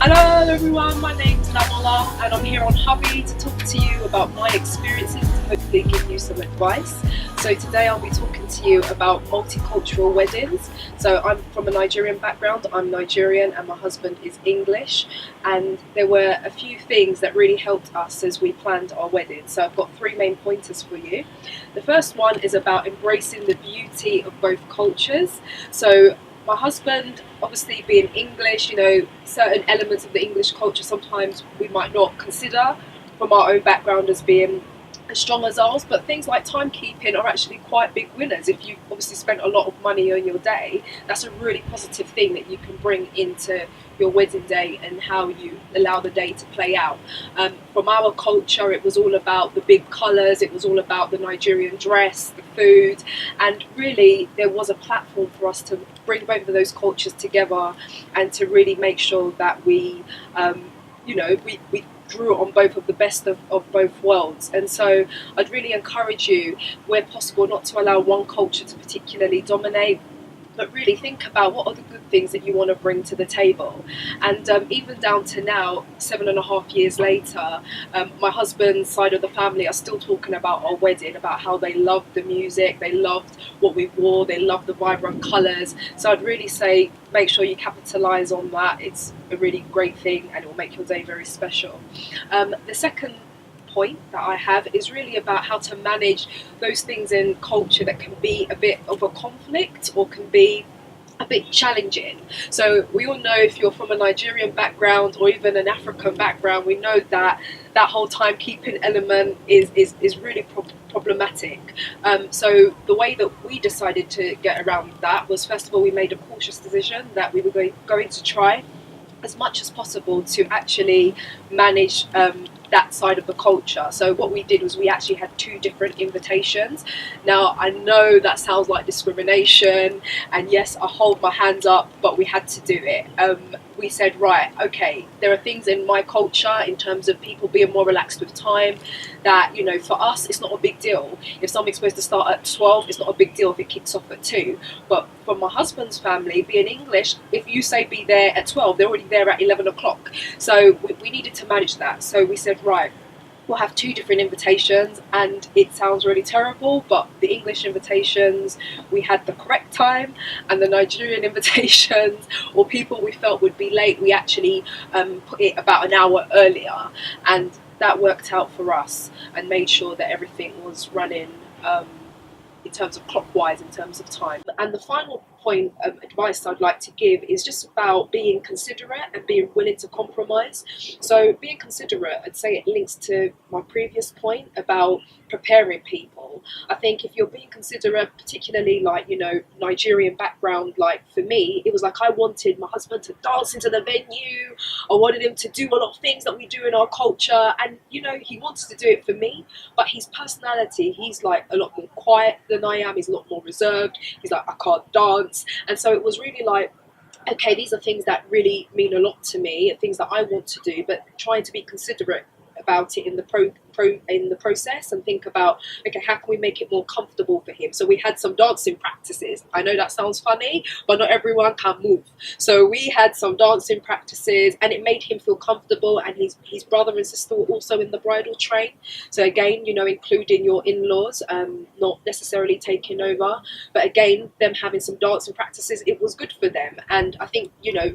Hello everyone, my name's Damola and I'm here on Hubbee to talk to you about my experiences to hopefully give you some advice. So today I'll be talking to you about multicultural weddings. So I'm from a Nigerian background, I'm Nigerian and my husband is English, and there were a few things that really helped us as we planned our wedding. So I've got three main pointers for you. The first one is about embracing the beauty of both cultures. So my husband, obviously being English, certain elements of the English culture sometimes we might not consider from our own background as being as strong as ours, but things like timekeeping are actually quite big winners. If you've obviously spent a lot of money on your day, that's a really positive thing that you can bring into your wedding day and how you allow the day to play out. From our culture, it was all about the big colours, it was all about the Nigerian dress, the food, and really there was a platform for us to bring both of those cultures together and to really make sure that we drew on both of the best of both worlds. And so I'd really encourage you, where possible, not to allow one culture to particularly dominate, but really think about what are the good things that you want to bring to the table. And even down to now, 7.5 years later, my husband's side of the family are still talking about our wedding, about how they loved the music, they loved what we wore, they loved the vibrant colours. So I'd really say make sure you capitalise on that. It's a really great thing and it will make your day very special. The second point that I have is really about how to manage those things in culture that can be a bit of a conflict or can be a bit challenging. So we all know, if you're from a Nigerian background or even an African background, we know that that whole timekeeping element is really problematic. So the way that we decided to get around that was, first of all, we made a cautious decision that we were going to try as much as possible to actually manage that side of the culture. So what we did was we actually had 2 different invitations. Now I know that sounds like discrimination, and yes, I hold my hands up, but we had to do it. We said, right, okay, there are things in my culture in terms of people being more relaxed with time that, for us it's not a big deal. If something's supposed to start at 12, it's not a big deal if it kicks off at 2. But from my husband's family, being English, if you say be there at 12, they're already there at 11 o'clock. So we needed to manage that. So we said, right, we'll have 2 different invitations, and it sounds really terrible, but the English invitations, we had the correct time, and the Nigerian invitations, or people we felt would be late, we actually put it about an hour earlier, and that worked out for us and made sure that everything was running in terms of clockwise, in terms of time. And the final point of advice I'd like to give is just about being considerate and being willing to compromise. So being considerate, I'd say it links to my previous point about preparing people. I think if you're being considerate, particularly like, Nigerian background, like for me, it was like I wanted my husband to dance into the venue, I wanted him to do a lot of things that we do in our culture, and he wants to do it for me, but his personality, he's like a lot more quiet than I am, he's a lot more reserved, he's like, I can't dance. And so it was really like, okay, these are things that really mean a lot to me and things that I want to do, but trying to be considerate about it in the process and think about, okay, how can we make it more comfortable for him? So we had some dancing practices. I know that sounds funny, but not everyone can move. So we had some dancing practices and it made him feel comfortable, and his brother and sister were also in the bridal train. So again, including your in-laws, not necessarily taking over, but again, them having some dancing practices, it was good for them. And I think,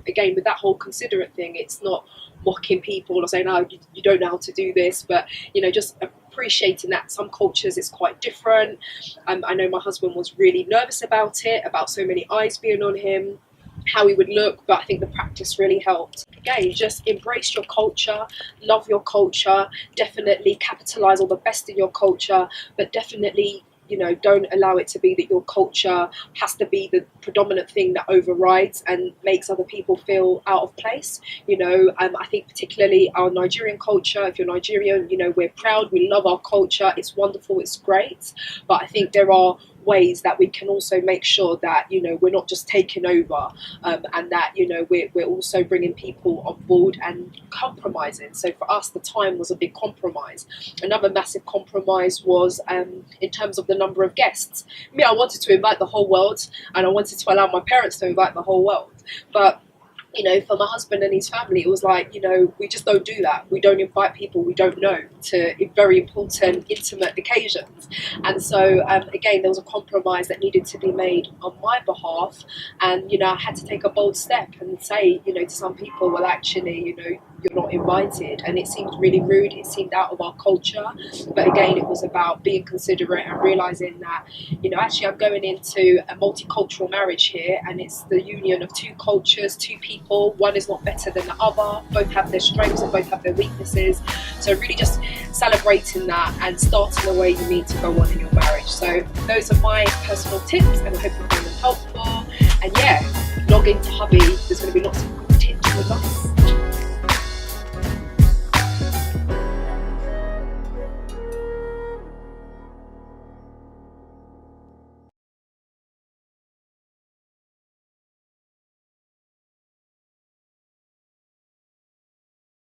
again, with that whole considerate thing, it's not mocking people or saying, oh, you don't know how to do this, but just appreciating that some cultures is quite different. I know my husband was really nervous about it, about so many eyes being on him, how he would look, but I think the practice really helped. Again, just embrace your culture, love your culture, definitely capitalize on the best in your culture, but definitely don't allow it to be that your culture has to be the predominant thing that overrides and makes other people feel out of place. I think particularly our Nigerian culture, if you're Nigerian, we're proud, we love our culture, it's wonderful, it's great, but I think there are ways that we can also make sure that we're not just taking over, and that we're also bringing people on board and compromising. So for us, the time was a big compromise. Another massive compromise was in terms of the number of guests. I wanted to invite the whole world, and I wanted to allow my parents to invite the whole world, but you know, for my husband and his family, it was like, you know, we just don't do that. We don't invite people we don't know to very important, intimate occasions. And so, again, there was a compromise that needed to be made on my behalf. And, you know, I had to take a bold step and say, you know, to some people, well, actually, you know, you're not invited. And it seemed really rude. It seemed out of our culture. But again, it was about being considerate and realizing that, you know, actually I'm going into a multicultural marriage here, and it's the union of two cultures, two people. One is not better than the other. Both have their strengths and both have their weaknesses. So really just celebrating that and starting the way you need to go on in your marriage. So those are my personal tips, and I hope you find them helpful. And yeah, log into Hubbee. There's going to be lots of good tips with us.